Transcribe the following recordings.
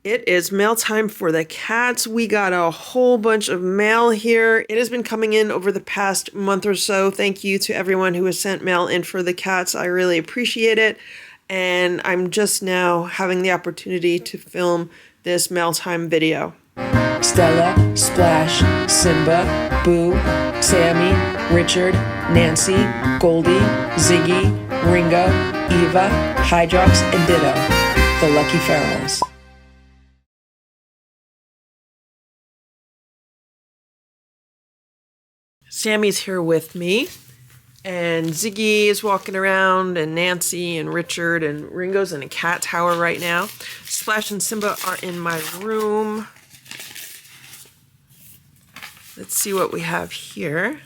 It is mail time for the cats. We got a whole bunch of mail here. It has been coming in over the past month or so. Thank you to everyone who has sent mail in for the cats. I really appreciate it. And I'm just now having the opportunity to film this mail time video. Stella, Splash, Simba, Boo, Sammy, Richard, Nancy, Goldie, Ziggy, Ringo, Eva, Hydrox, and Ditto, the Lucky Ferals. Sammy's here with me, and Ziggy is walking around, and Nancy and Richard and Ringo's in a cat tower right now. Splash and Simba are in my room. Let's see what we have here.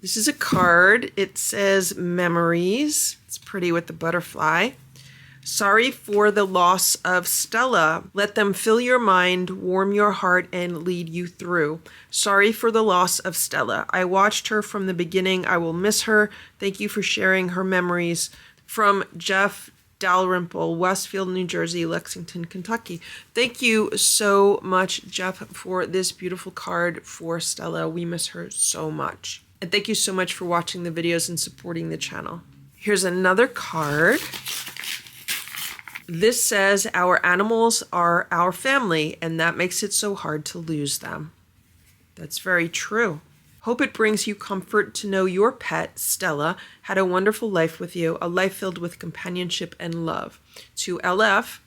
This is a card. It says memories. It's pretty with the butterfly. Sorry for the loss of Stella. Let them fill your mind, warm your heart, and lead you through. Sorry for the loss of Stella. I watched her from the beginning. I will miss her. Thank you for sharing her memories. From Jeff Dalrymple, Westfield, New Jersey, Lexington, Kentucky. Thank you so much, Jeff, for this beautiful card for Stella. We miss her so much. And thank you so much for watching the videos and supporting the channel. Here's another card. This says, our animals are our family, and that makes it so hard to lose them. That's very true. Hope it brings you comfort to know your pet, Stella, had a wonderful life with you, a life filled with companionship and love. To LF,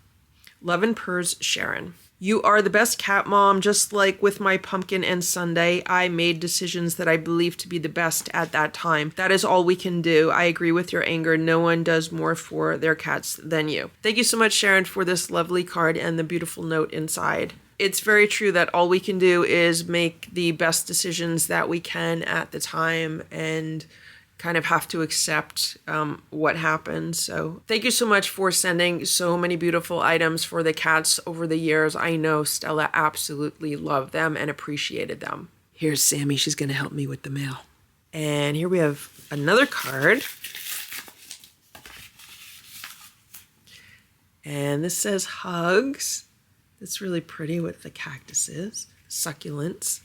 love and purrs, Sharon. You are the best cat mom, just like with my Pumpkin and Sunday. I made decisions that I believe to be the best at that time. That is all we can do. I agree with your anger. No one does more for their cats than you. Thank you so much, Sharon, for this lovely card and the beautiful note inside. It's very true that all we can do is make the best decisions that we can at the time and kind of have to accept what happened. So thank you so much for sending so many beautiful items for the cats over the years. I know Stella absolutely loved them and appreciated them. Here's Sammy. She's going to help me with the mail. And here we have another card. And this says hugs. It's really pretty with the cactuses, succulents.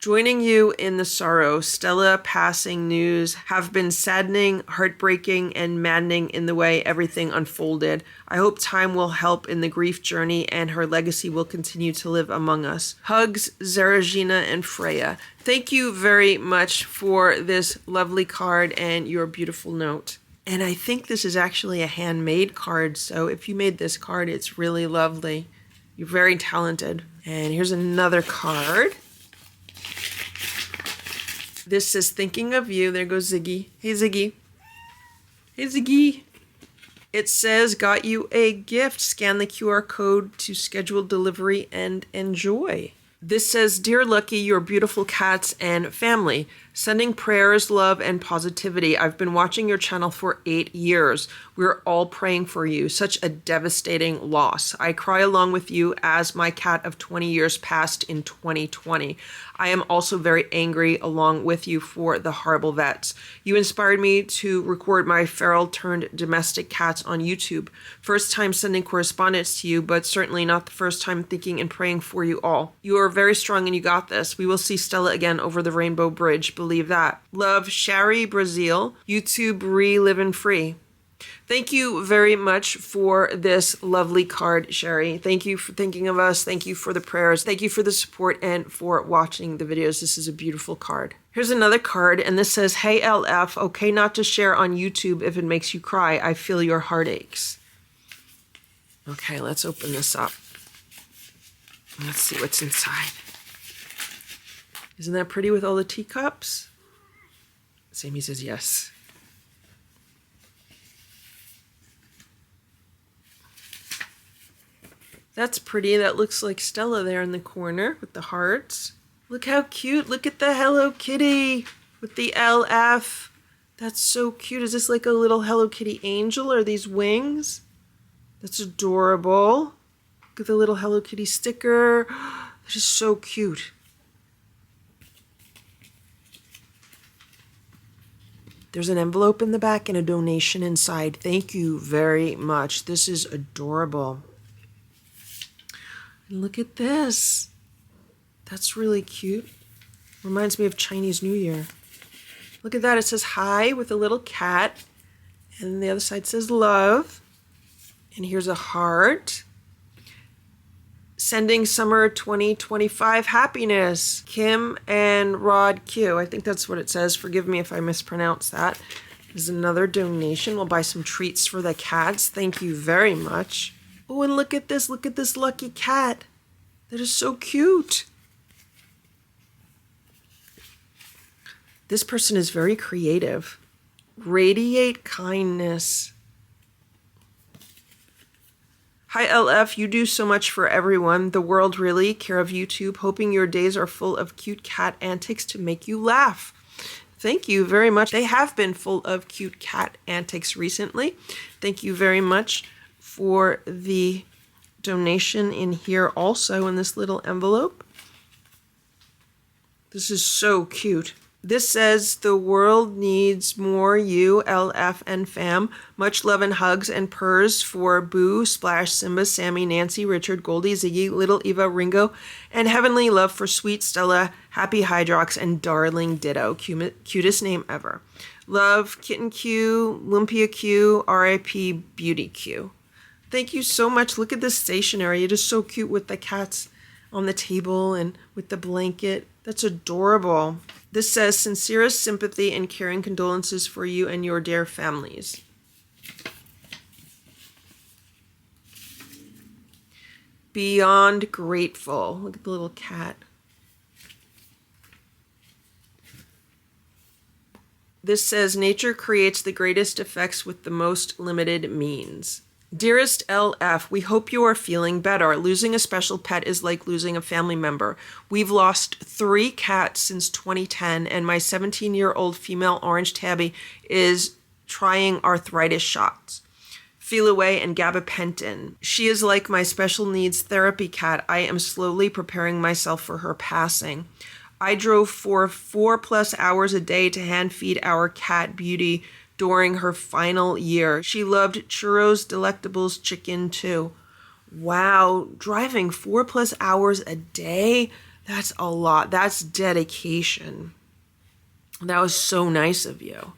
Joining you in the sorrow, Stella passing news have been saddening, heartbreaking, and maddening in the way everything unfolded. I hope time will help in the grief journey and her legacy will continue to live among us. Hugs, Zaragina and Freya. Thank you very much for this lovely card and your beautiful note. And I think this is actually a handmade card, so if you made this card, it's really lovely. You're very talented. And here's another card. This says, thinking of you. There goes Ziggy. Hey, Ziggy. Hey, Ziggy. It says, got you a gift. Scan the QR code to schedule delivery and enjoy. This says, dear Lucky, your beautiful cats and family. Sending prayers, love, and positivity. I've been watching your channel for 8 years. We're all praying for you. Such a devastating loss. I cry along with you as my cat of 20 years passed in 2020. I am also very angry along with you for the horrible vets. You inspired me to record my feral turned domestic cats on YouTube. First time sending correspondence to you, but certainly not the first time thinking and praying for you all. You are very strong and you got this. We will see Stella again over the Rainbow Bridge. Believe that. Love, Shari Brazil. YouTube Relivin' Free. Thank you very much for this lovely card, Sherry. Thank you for thinking of us. Thank you for the prayers. Thank you for the support and for watching the videos. This is a beautiful card. Here's another card, and this says, hey, LF, okay not to share on YouTube if it makes you cry. I feel your heartaches. Okay, let's open this up. Let's see what's inside. Isn't that pretty with all the teacups? Sammy says yes. That's pretty. That looks like Stella there in the corner with the hearts. Look how cute. Look at the Hello Kitty with the LF. That's so cute. Is this like a little Hello Kitty angel? Or are these wings? That's adorable. Look at the little Hello Kitty sticker. That is so cute. There's an envelope in the back and a donation inside. Thank you very much. This is adorable. And look at this. That's really cute. Reminds me of Chinese New Year. Look at that. It says hi with a little cat. And the other side says love. And here's a heart. Sending summer 2025 happiness. Kim and Rod Q. I think that's what it says. Forgive me if I mispronounce that. There's another donation. We'll buy some treats for the cats. Thank you very much. Oh, and look at this. Look at this lucky cat. That is so cute. This person is very creative. Radiate kindness. Hi, LF. You do so much for everyone. The world really. Care of YouTube. Hoping your days are full of cute cat antics to make you laugh. Thank you very much. They have been full of cute cat antics recently. Thank you very much for the donation in here also in this little envelope. This is so cute. This says, the world needs more you, LF, and fam. Much love and hugs and purrs for Boo, Splash, Simba, Sammy, Nancy, Richard, Goldie, Ziggy, Little Eva, Ringo, and heavenly love for sweet Stella, Happy Hydrox, and darling Ditto. Cutest name ever. Love, Kitten Q, Lumpia Q, RIP, Beauty Q. Thank you so much. Look at this stationery. It is so cute with the cats on the table and with the blanket. That's adorable. This says, sincerest sympathy and caring condolences for you and your dear families. Beyond grateful. Look at the little cat. This says, nature creates the greatest effects with the most limited means. Dearest LF, we hope you are feeling better. Losing a special pet is like losing a family member. We've lost 3 cats since 2010, and my 17-year-old female orange tabby is trying arthritis shots. Feliway and gabapentin. She is like my special needs therapy cat. I am slowly preparing myself for her passing. I drove for 4+ hours a day to hand feed our cat Beauty during her final year. She loved churros, delectables, chicken too. Wow, driving 4+ hours a day? That's a lot. That's dedication. That was so nice of you.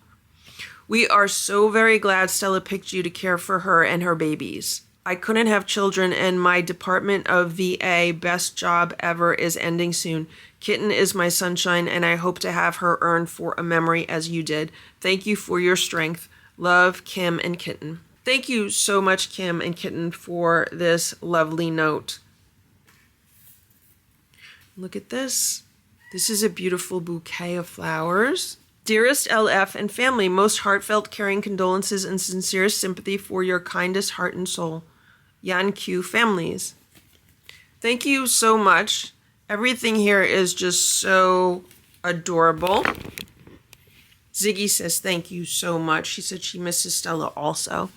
We are so very glad Stella picked you to care for her and her babies. I couldn't have children, and my Department of VA best job ever is ending soon. Kitten is my sunshine, and I hope to have her earn for a memory as you did. Thank you for your strength. Love, Kim and Kitten. Thank you so much, Kim and Kitten, for this lovely note. Look at this. This is a beautiful bouquet of flowers. Dearest LF and family, most heartfelt caring condolences and sincerest sympathy for your kindest heart and soul. Yan Q families. Thank you so much. Everything here is just so adorable. Ziggy says thank you so much. She said she misses Stella also.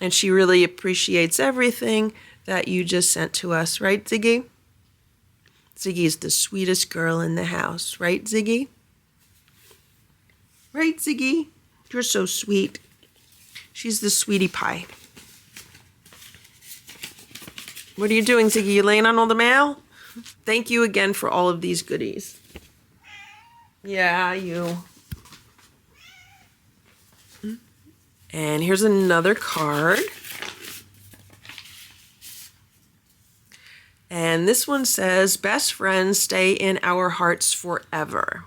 And she really appreciates everything that you just sent to us. Right, Ziggy? Ziggy is the sweetest girl in the house. Right, Ziggy? Right, Ziggy? You're so sweet. She's the sweetie pie. What are you doing, Ziggy? You laying on all the mail? Thank you again for all of these goodies. Yeah, you. And here's another card. And this one says, best friends stay in our hearts forever.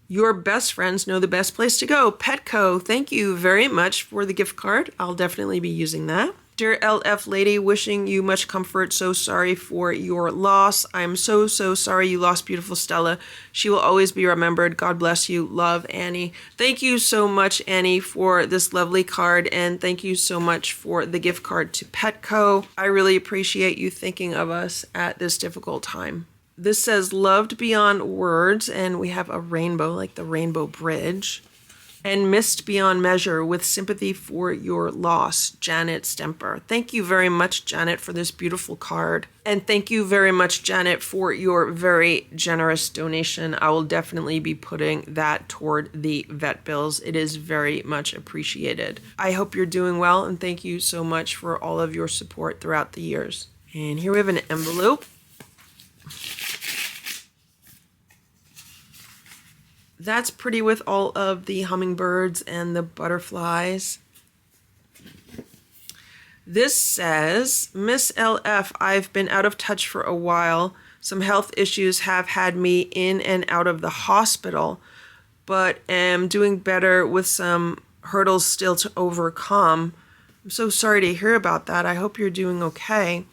Your best friends know the best place to go. Petco, thank you very much for the gift card. I'll definitely be using that. Dear LF lady, wishing you much comfort. So sorry for your loss. I'm so sorry you lost beautiful Stella. She will always be remembered. God bless you. Love, Annie. Thank you so much, Annie, for this lovely card. And thank you so much for the gift card to Petco. I really appreciate you thinking of us at this difficult time. This says loved beyond words. And we have a rainbow, like the rainbow bridge. and missed beyond measure with sympathy for your loss, Janet Stemper. Thank you very much, Janet, for this beautiful card. And thank you very much, Janet, for your very generous donation. I will definitely be putting that toward the vet bills. It is very much appreciated. I hope you're doing well, and thank you so much for all of your support throughout the years. And here we have an envelope. That's pretty with all of the hummingbirds and the butterflies. This says, Miss LF, I've been out of touch for a while. Some health issues have had me in and out of the hospital, but am doing better with some hurdles still to overcome. I'm so sorry to hear about that. I hope you're doing okay.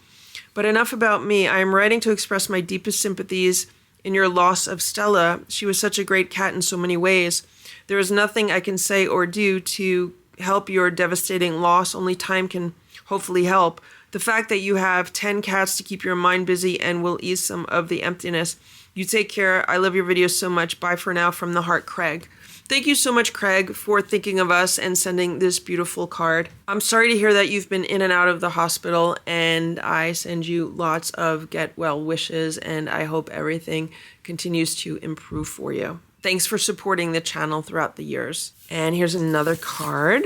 But enough about me. I am writing to express my deepest sympathies in your loss of Stella. She was such a great cat in so many ways. There is nothing I can say or do to help your devastating loss. Only time can hopefully help. The fact that you have 10 cats to keep your mind busy and will ease some of the emptiness. You take care. I love your videos so much. Bye for now, from the heart, Craig. Thank you so much, Craig, for thinking of us and sending this beautiful card. I'm sorry to hear that you've been in and out of the hospital, and I send you lots of get well wishes, and I hope everything continues to improve for you. Thanks for supporting the channel throughout the years. And here's another card.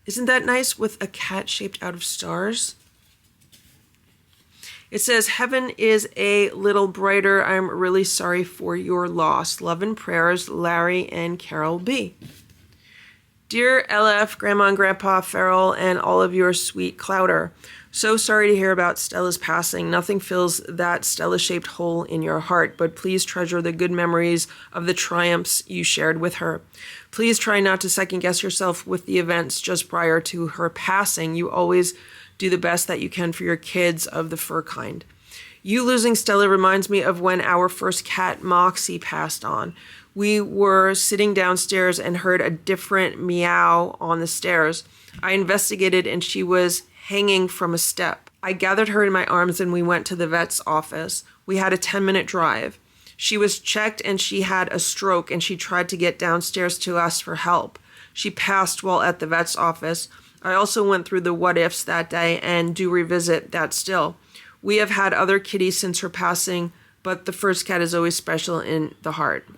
Isn't that nice, with a cat shaped out of stars? It says, heaven is a little brighter. I'm really sorry for your loss. Love and prayers, Larry and Carol B. Dear LF, Grandma and Grandpa Farrell, and all of your sweet Clouder. So sorry to hear about Stella's passing. Nothing fills that Stella-shaped hole in your heart, but please treasure the good memories of the triumphs you shared with her. Please try not to second-guess yourself with the events just prior to her passing. You always do the best that you can for your kids of the fur kind. You losing Stella reminds me of when our first cat, Moxie, passed on. We were sitting downstairs and heard a different meow on the stairs. I investigated and she was hanging from a step. I gathered her in my arms and we went to the vet's office. We had a 10-minute drive. She was checked and she had a stroke, and she tried to get downstairs to us for help. She passed while at the vet's office. I also went through the what ifs that day and do revisit that still. We have had other kitties since her passing, but the first cat is always special in the heart.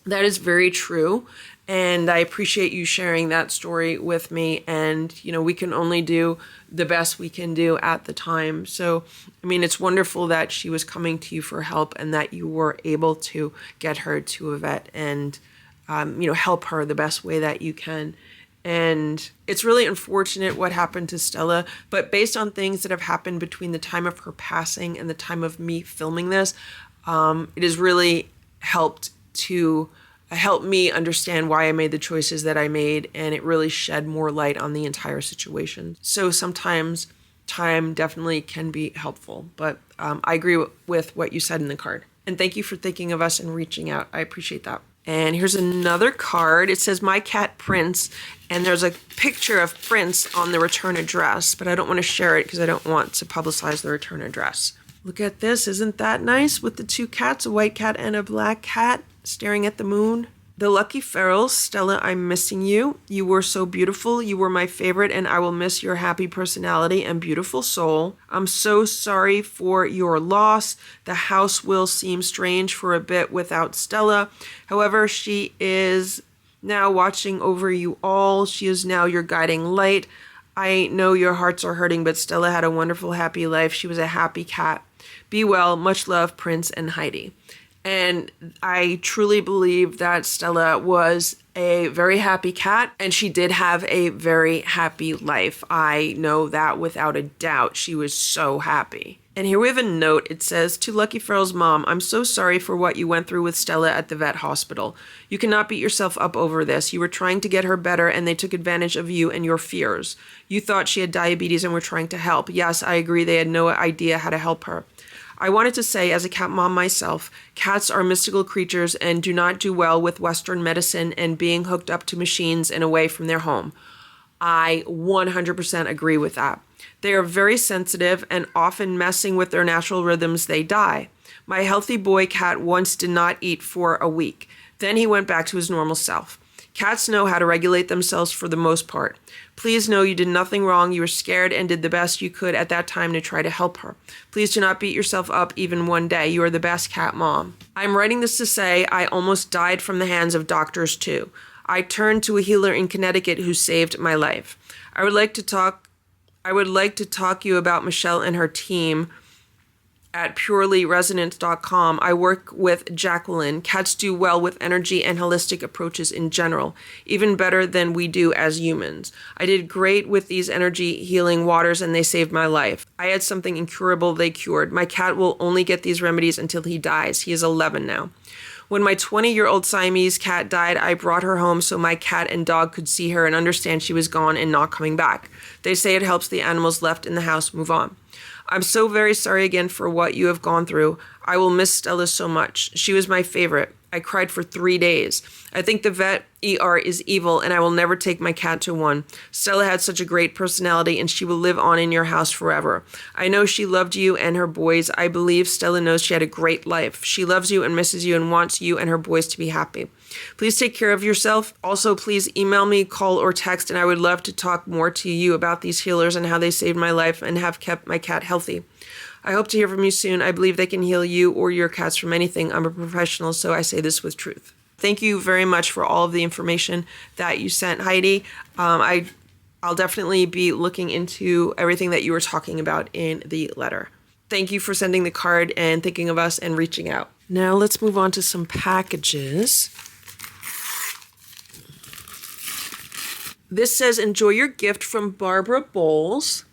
That is very true, and I appreciate you sharing that story with me. And, you know, we can only do the best we can do at the time. So, I mean, it's wonderful that she was coming to you for help and that you were able to get her to a vet and, help her the best way that you can. And it's really unfortunate what happened to Stella, but based on things that have happened between the time of her passing and the time of me filming this, it has really helped me understand why I made the choices that I made, and it really shed more light on the entire situation. So sometimes time definitely can be helpful, but I agree with what you said in the card. And thank you for thinking of us and reaching out. I appreciate that. And here's another card. It says, my cat Prince, and there's a picture of Prince on the return address, but I don't want to share it because I don't want to publicize the return address. Look at this. Isn't that nice? With the two cats, a white cat and a black cat, staring at the moon. The Lucky Ferals, Stella, I'm missing you. You were so beautiful. You were my favorite, and I will miss your happy personality and beautiful soul. I'm so sorry for your loss. The house will seem strange for a bit without Stella. However, she is now watching over you all. She is now your guiding light. I know your hearts are hurting, but Stella had a wonderful, happy life. She was a happy cat. Be well. Much love, Prince and Heidi. And I truly believe that Stella was a very happy cat, and she did have a very happy life. I know that without a doubt. She was so happy. And here we have a note. It says, to Lucky Feral's mom, I'm so sorry for what you went through with Stella at the vet hospital. You cannot beat yourself up over this. You were trying to get her better, and they took advantage of you and your fears. You thought she had diabetes and were trying to help. Yes, I agree. They had no idea how to help her. I wanted to say, as a cat mom myself, cats are mystical creatures and do not do well with Western medicine and being hooked up to machines and away from their home. I 100% agree with that. They are very sensitive, and often messing with their natural rhythms, they die. My healthy boy cat once did not eat for a week. Then he went back to his normal self. Cats know how to regulate themselves for the most part. Please know you did nothing wrong. You were scared and did the best you could at that time to try to help her. Please do not beat yourself up even one day. You are the best cat mom. I'm writing this to say I almost died from the hands of doctors too. I turned to a healer in Connecticut who saved my life. I would like to talk you about Michelle and her team at purelyresonance.com. I work with Jacqueline. Cats do well with energy and holistic approaches in general, even better than we do as humans. I did great with these energy healing waters and they saved my life. I had something incurable they cured. My cat will only get these remedies until he dies. He is 11 now. When my 20-year-old Siamese cat died, I brought her home so my cat and dog could see her and understand she was gone and not coming back. They say it helps the animals left in the house move on. I'm so very sorry again for what you have gone through. I will miss Stella so much. She was my favorite. I cried for 3 days. I think the vet ER is evil and I will never take my cat to one. Stella had such a great personality and she will live on in your house forever. I know she loved you and her boys. I believe Stella knows she had a great life. She loves you and misses you and wants you and her boys to be happy. Please take care of yourself. Also, please email me, call, or text, and I would love to talk more to you about these healers and how they saved my life and have kept my cat healthy. I hope to hear from you soon. I believe they can heal you or your cats from anything. I'm a professional, so I say this with truth. Thank you very much for all of the information that you sent, Heidi. I'll definitely be looking into everything that you were talking about in the letter. Thank you for sending the card and thinking of us and reaching out. Now let's move on to some packages. This says, enjoy your gift from Barbara Bowles.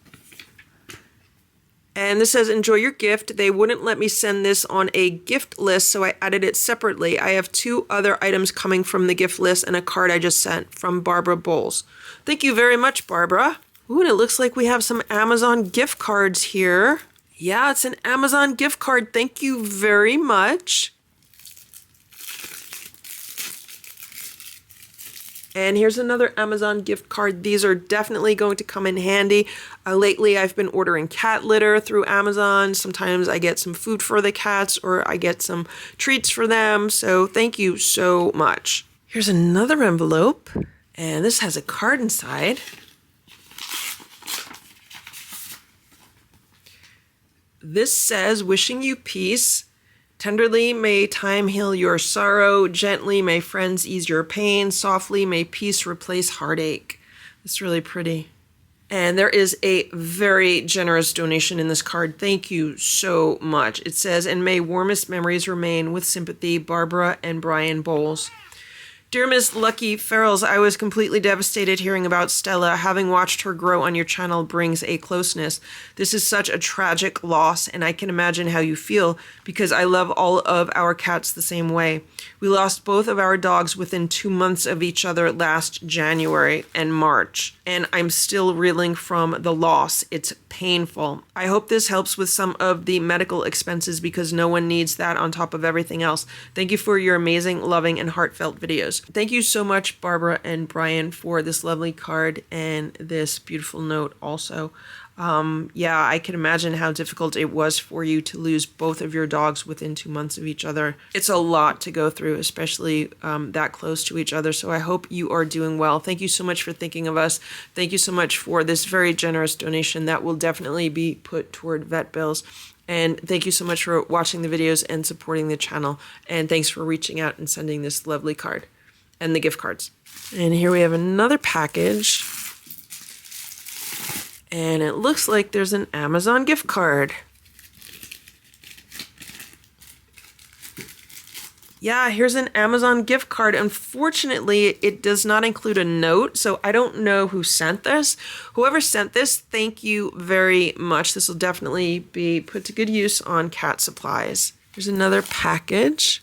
And this says, enjoy your gift. They wouldn't let me send this on a gift list, so I added it separately. I have 2 other items coming from the gift list and a card I just sent from Barbara Bowles. Thank you very much, Barbara. Ooh, and it looks like we have some Amazon gift cards here. Yeah, it's an Amazon gift card. Thank you very much. And here's another Amazon gift card. These are definitely going to come in handy. Lately, I've been ordering cat litter through Amazon. Sometimes I get some food for the cats or I get some treats for them. So thank you so much. Here's another envelope. And this has a card inside. This says, wishing you peace. Tenderly may time heal your sorrow. Gently may friends ease your pain. Softly may peace replace heartache. It's really pretty. And there is a very generous donation in this card. Thank you so much. It says, and may warmest memories remain with sympathy, Barbara and Brian Bowles. Dear Miss Lucky Farrells, I was completely devastated hearing about Stella. Having watched her grow on your channel brings a closeness. This is such a tragic loss, and I can imagine how you feel because I love all of our cats the same way. We lost both of our dogs within 2 months of each other last January and March, and I'm still reeling from the loss. It's painful. I hope this helps with some of the medical expenses because no one needs that on top of everything else. Thank you for your amazing, loving, and heartfelt videos. Thank you so much, Barbara and Brian, for this lovely card and this beautiful note also. Yeah, I can imagine how difficult it was for you to lose both of your dogs within 2 months of each other. It's a lot to go through, especially that close to each other. So I hope you are doing well. Thank you so much for thinking of us. Thank you so much for this very generous donation that will definitely be put toward vet bills. And thank you so much for watching the videos and supporting the channel. And thanks for reaching out and sending this lovely card and the gift cards. And here we have another package. And it looks like there's an Amazon gift card. Yeah, here's an Amazon gift card. Unfortunately, it does not include a note, so I don't know who sent this. Whoever sent this, thank you very much. This will definitely be put to good use on cat supplies. Here's another package.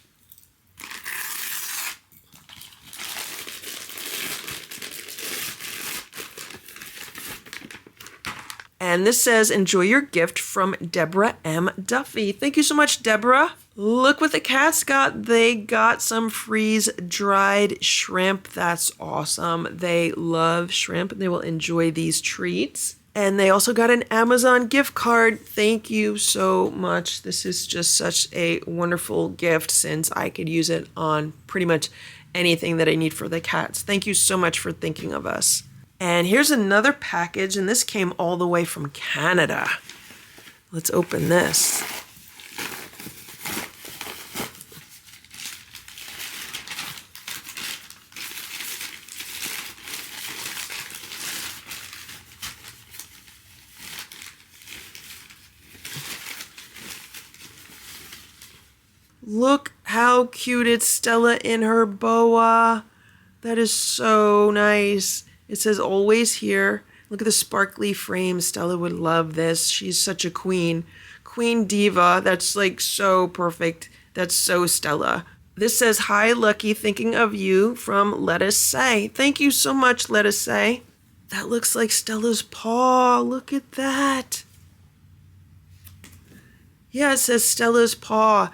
And this says, enjoy your gift from Deborah M. Duffy. Thank you so much, Deborah. Look what the cats got. They got some freeze-dried shrimp. That's awesome. They love shrimp. They will enjoy these treats. And they also got an Amazon gift card. Thank you so much. This is just such a wonderful gift since I could use it on pretty much anything that I need for the cats. Thank you so much for thinking of us. And here's another package, and this came all the way from Canada. Let's open this. Look how cute it's Stella in her boa. That is so nice. It says always here. Look at the sparkly frame. Stella would love this. She's such a queen. Queen diva. That's like so perfect. That's so Stella. This says, hi, Lucky, thinking of you from Let Us Say. Thank you so much, Let Us Say. That looks like Stella's paw. Look at that. Yeah, it says Stella's paw.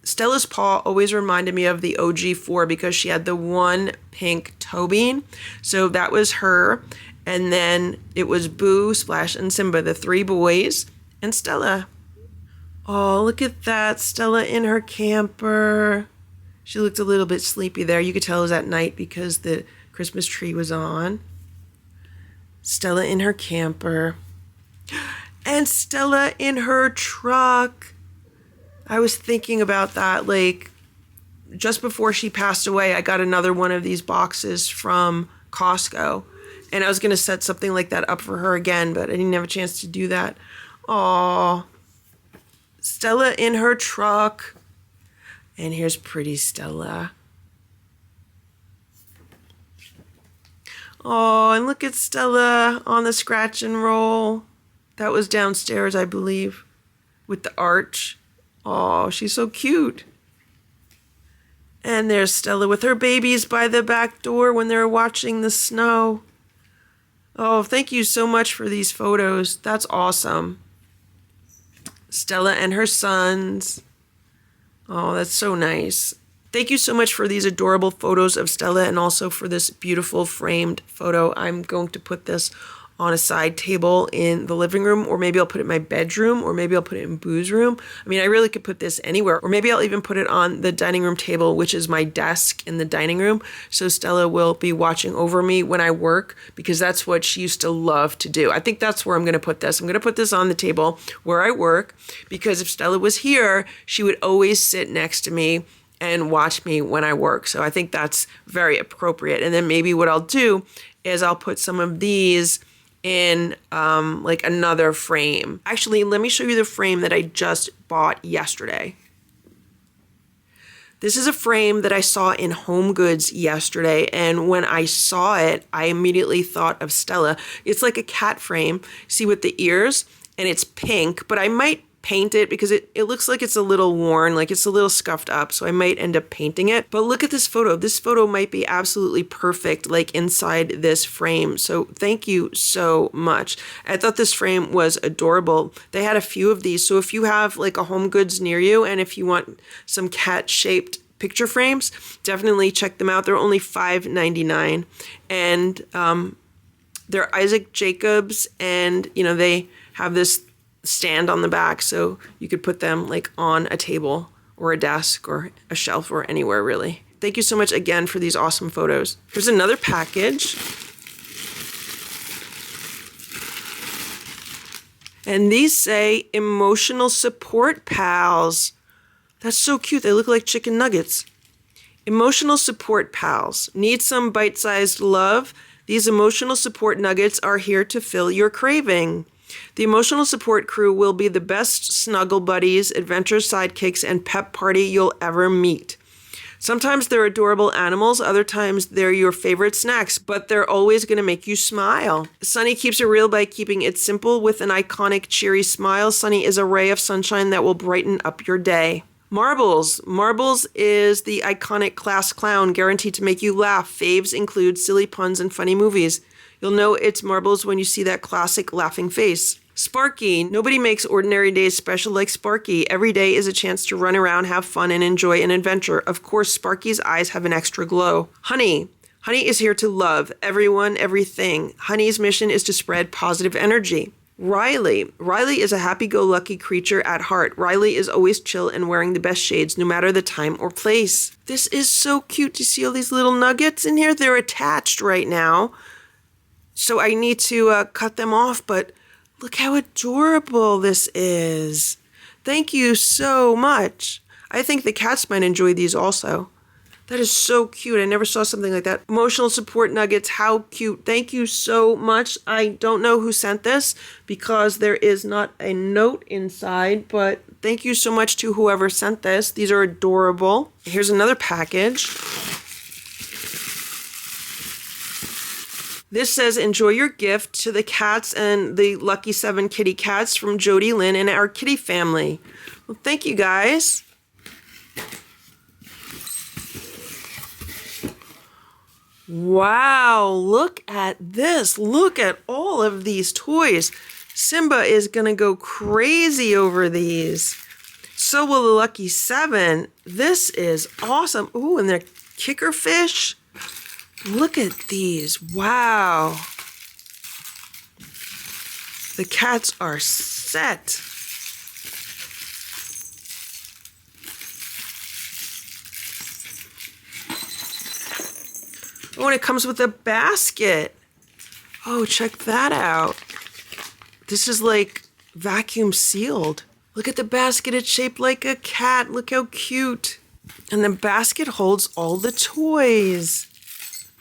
Stella's paw always reminded me of the OG4 because she had the one pink toe bean. So that was her. And then it was Boo, Splash, and Simba, the three boys, and Stella. Oh, look at that. Stella in her camper. She looked a little bit sleepy there. You could tell it was at night because the Christmas tree was on. Stella in her camper. And Stella in her truck. I was thinking about that, like, just before she passed away, I got another one of these boxes from Costco. And I was going to set something like that up for her again, but I didn't have a chance to do that. Aww. Stella in her truck. And here's pretty Stella. Oh, and look at Stella on the scratch and roll. That was downstairs, I believe, with the arch. Oh, she's so cute. And there's Stella with her babies by the back door when they're watching the snow. Oh, thank you so much for these photos. That's awesome. Stella and her sons. Oh, that's so nice. Thank you so much for these adorable photos of Stella and also for this beautiful framed photo. I'm going to put this on a side table in the living room, or maybe I'll put it in my bedroom, or maybe I'll put it in Boo's room. I mean, I really could put this anywhere, or maybe I'll even put it on the dining room table, which is my desk in the dining room. So Stella will be watching over me when I work, because that's what she used to love to do. I think that's where I'm going to put this. I'm going to put this on the table where I work, because if Stella was here, she would always sit next to me and watch me when I work. So I think that's very appropriate. And then maybe what I'll do is I'll put some of these in like another frame. Actually, let me show you the frame that I just bought yesterday. This is a frame that I saw in Home Goods yesterday, and when I saw it, I immediately thought of Stella. It's like a cat frame, see, with the ears, and it's pink, but I might paint it because it looks like it's a little worn, like it's a little scuffed up, so I might end up painting it. But look at this photo. This photo might be absolutely perfect, like inside this frame. So thank you so much. I thought this frame was adorable. They had a few of these, so if you have like a Home Goods near you and if you want some cat-shaped picture frames, definitely check them out. They're only $5.99, and they're Isaac Jacobs, and you know, they have this stand on the back, so you could put them like on a table or a desk or a shelf or anywhere, really. Thank you so much again for these awesome photos. Here's another package. And these say emotional support pals. That's so cute. They look like chicken nuggets. Emotional support pals. Need some bite-sized love? These emotional support nuggets are here to fill your craving. The emotional support crew will be the best snuggle buddies, adventure sidekicks, and pep party you'll ever meet. Sometimes they're adorable animals, other times they're your favorite snacks, but they're always going to make you smile. Sunny keeps it real by keeping it simple with an iconic cheery smile. Sunny is a ray of sunshine that will brighten up your day. Marbles. Marbles is the iconic class clown guaranteed to make you laugh. Faves include silly puns and funny movies. You'll know it's Marbles when you see that classic laughing face. Sparky. Nobody makes ordinary days special like Sparky. Every day is a chance to run around, have fun, and enjoy an adventure. Of course, Sparky's eyes have an extra glow. Honey. Honey is here to love everyone, everything. Honey's mission is to spread positive energy. Riley. Riley is a happy-go-lucky creature at heart. Riley is always chill and wearing the best shades no matter the time or place. This is so cute to see all these little nuggets in here. They're attached right now. So I need to cut them off, but look how adorable this is. Thank you so much. I think the cats might enjoy these also. That is so cute. I never saw something like that. Emotional support nuggets. How cute. Thank you so much. I don't know who sent this because there is not a note inside, but thank you so much to whoever sent this. These are adorable. Here's another package. This says, enjoy your gift to the cats and the lucky 7 kitty cats from Jody Lynn and our kitty family. Well, thank you guys. Wow, look at this. Look at all of these toys. Simba is going to go crazy over these. So will the lucky 7. This is awesome. Ooh, and they're kicker fish. Look at these. Wow. The cats are set. Oh, and it comes with a basket. Oh, check that out. This is like vacuum sealed. Look at the basket. It's shaped like a cat. Look how cute. And the basket holds all the toys.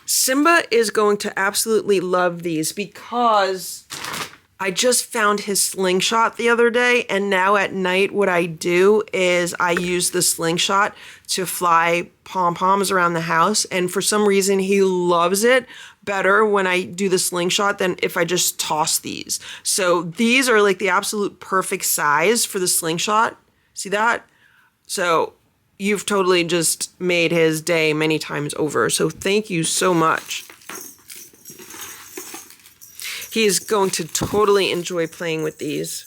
Simba is going to absolutely love these because I just found his slingshot the other day, and now at night what I do is I use the slingshot to fly pom-poms around the house, and for some reason he loves it better when I do the slingshot than if I just toss these. So these are like the absolute perfect size for the slingshot. See that? So you've totally just made his day many times over. So thank you so much. He's going to totally enjoy playing with these.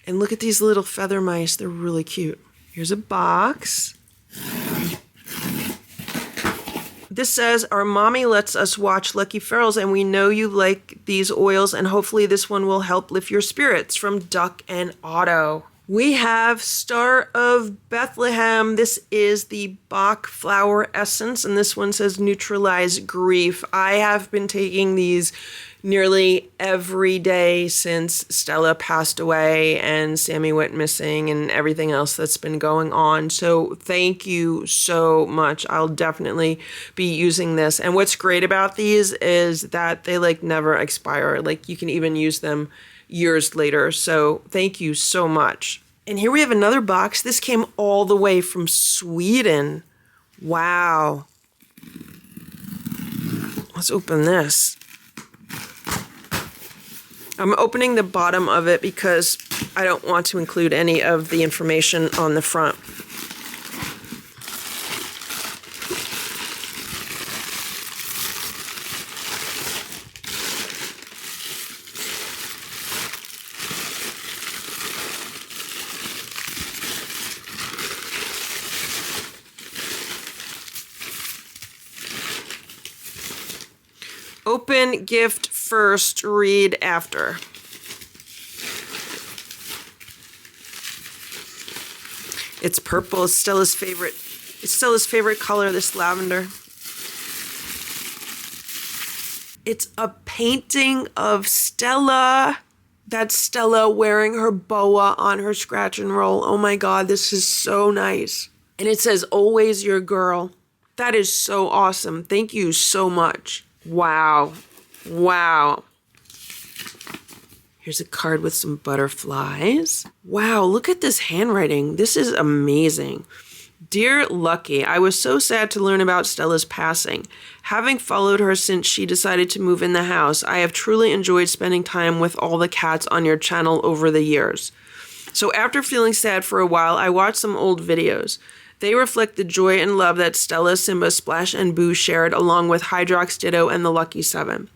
And look at these little feather mice. They're really cute. Here's a box. This says, our mommy lets us watch Lucky Ferals, and we know you like these oils, and hopefully this one will help lift your spirits, from Duck and Otto. We have Star of Bethlehem. This is the Bach flower essence, and this one says neutralize grief. I have been taking these nearly every day since Stella passed away and Sammy went missing and everything else that's been going on. So thank you so much. I'll definitely be using this. And what's great about these is that they like never expire. Like you can even use them years later. So thank you so much. And here we have another box. This came all the way from Sweden. Wow. Let's open this. I'm opening the bottom of it because I don't want to include any of the information on the front. Open gift first, read after. It's purple. It's Stella's favorite. It's Stella's favorite color, this lavender. It's a painting of Stella. That's Stella wearing her boa on her scratch and roll. Oh my God, this is so nice. And it says, always your girl. That is so awesome. Thank you so much. Wow. Wow. Here's a card with some butterflies. Wow, look at this handwriting. This is amazing. Dear Lucky, I was so sad to learn about Stella's passing. Having followed her since she decided to move in the house, I have truly enjoyed spending time with all the cats on your channel over the years. So after feeling sad for a while, I watched some old videos. They reflect the joy and love that Stella, Simba, Splash, and Boo shared, along with Hydrox, Ditto, and the Lucky 7.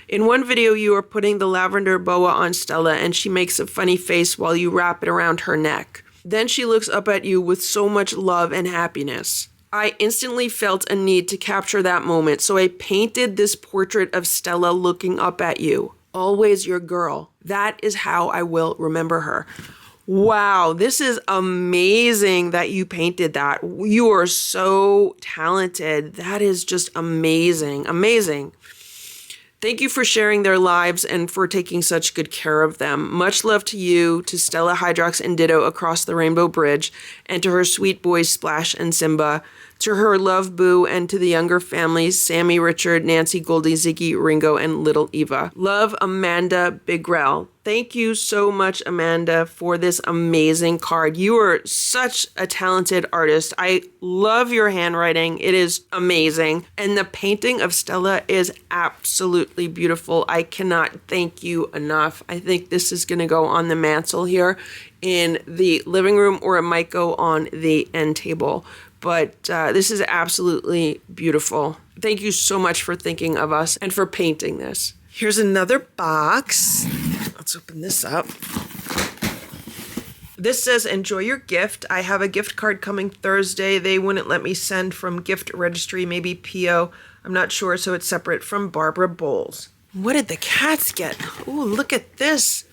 In one video, you are putting the lavender boa on Stella, and she makes a funny face while you wrap it around her neck. Then she looks up at you with so much love and happiness. I instantly felt a need to capture that moment, so I painted this portrait of Stella looking up at you. Always your girl. That is how I will remember her. Wow, this is amazing that you painted that. You are so talented. That is just amazing. Amazing. Thank you for sharing their lives and for taking such good care of them. Much love to you, to Stella, Hydrox, and Ditto across the Rainbow Bridge, and to her sweet boys Splash and Simba, to her love Boo, and to the younger families Sammy, Richard, Nancy, Goldie, Ziggy, Ringo, and little Eva. Love, Amanda Bigrell. Thank you so much, Amanda, for this amazing card. You are such a talented artist. I love your handwriting. It is amazing. And the painting of Stella is absolutely beautiful. I cannot thank you enough. I think this is going to go on the mantle here in the living room, or it might go on the end table. But this is absolutely beautiful. Thank you so much for thinking of us and for painting this. Here's another box. Let's open this up. This says, enjoy your gift. I have a gift card coming Thursday. They wouldn't let me send from gift registry, maybe PO. I'm not sure, so it's separate from Barbara Bowles. What did the cats get? Ooh, look at this.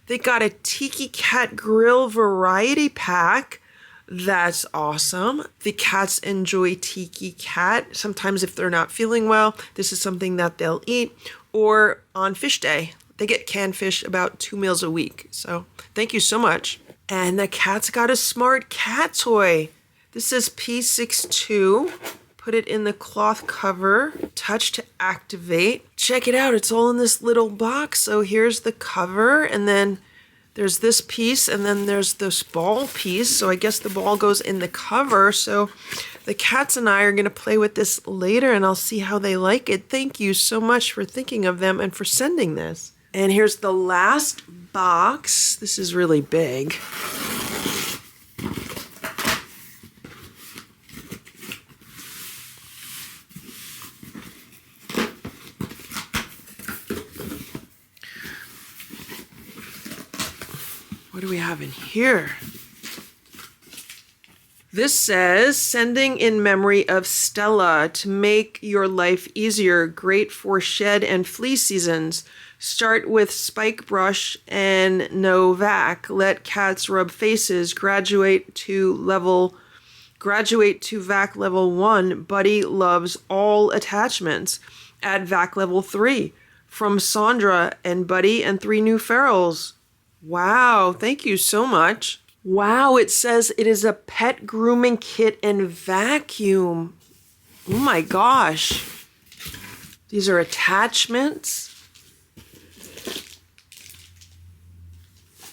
They got a Tiki Cat Grill variety pack. That's awesome. The cats enjoy Tiki Cat. Sometimes if they're not feeling well, this is something that they'll eat. Or on fish day, they get canned fish about 2 meals a week. So thank you so much. And the cat's got a smart cat toy. This says P62. Put it in the cloth cover. Touch to activate. Check it out. It's all in this little box. So here's the cover, and then there's this piece, and then there's this ball piece. So I guess the ball goes in the cover. So the cats and I are going to play with this later, and I'll see how they like it. Thank you so much for thinking of them and for sending this. And here's the last box. This is really big. What do we have in here? This says, sending in memory of Stella to make your life easier, great for shed and flea seasons. Start with spike brush and no vac. Let cats rub faces. Graduate to vac level 1. Buddy loves all attachments. Add vac level 3. From Sandra and Buddy and 3 new ferals. Wow, thank you so much. Wow, it says it is a pet grooming kit and vacuum. Oh my gosh. These are attachments.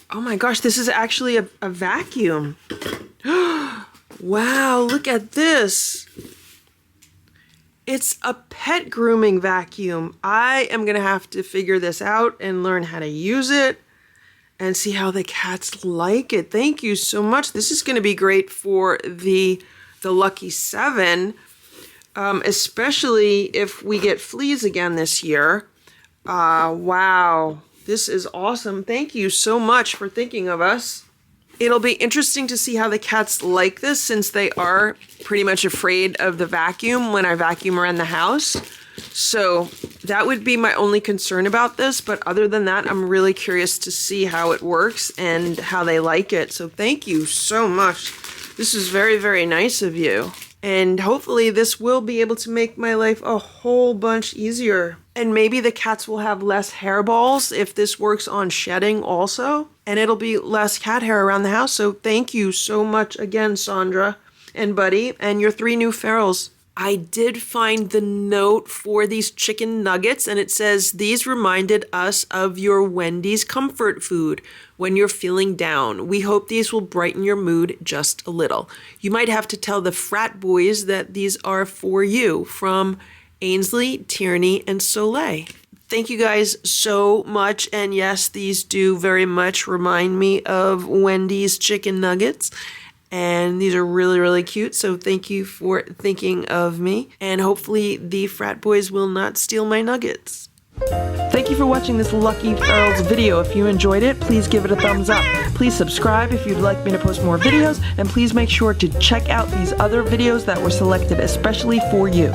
Oh my gosh, this is actually a vacuum. Wow, look at this. It's a pet grooming vacuum. I am going to have to figure this out and learn how to use it and see how the cats like it. Thank you so much. This is going to be great for the Lucky 7, especially if we get fleas again this year. Wow, this is awesome. Thank you so much for thinking of us. It'll be interesting to see how the cats like this, since they are pretty much afraid of the vacuum when I vacuum around the house. So that would be my only concern about this. But other than that, I'm really curious to see how it works and how they like it. So thank you so much. This is very, very nice of you. And hopefully this will be able to make my life a whole bunch easier. And maybe the cats will have less hairballs if this works on shedding also. And it'll be less cat hair around the house. So thank you so much again, Sandra and Buddy, and your 3 new ferals. I did find the note for these chicken nuggets, and it says, these reminded us of your Wendy's comfort food when you're feeling down. We hope these will brighten your mood just a little. You might have to tell the frat boys that these are for you, from Ainsley, Tierney, and Soleil. Thank you guys so much. And yes, these do very much remind me of Wendy's chicken nuggets. And these are really, really cute. So thank you for thinking of me. And hopefully the frat boys will not steal my nuggets. Thank you for watching this Lucky Earls video. If you enjoyed it, please give it a thumbs up. Please subscribe if you'd like me to post more videos, and please make sure to check out these other videos that were selected especially for you.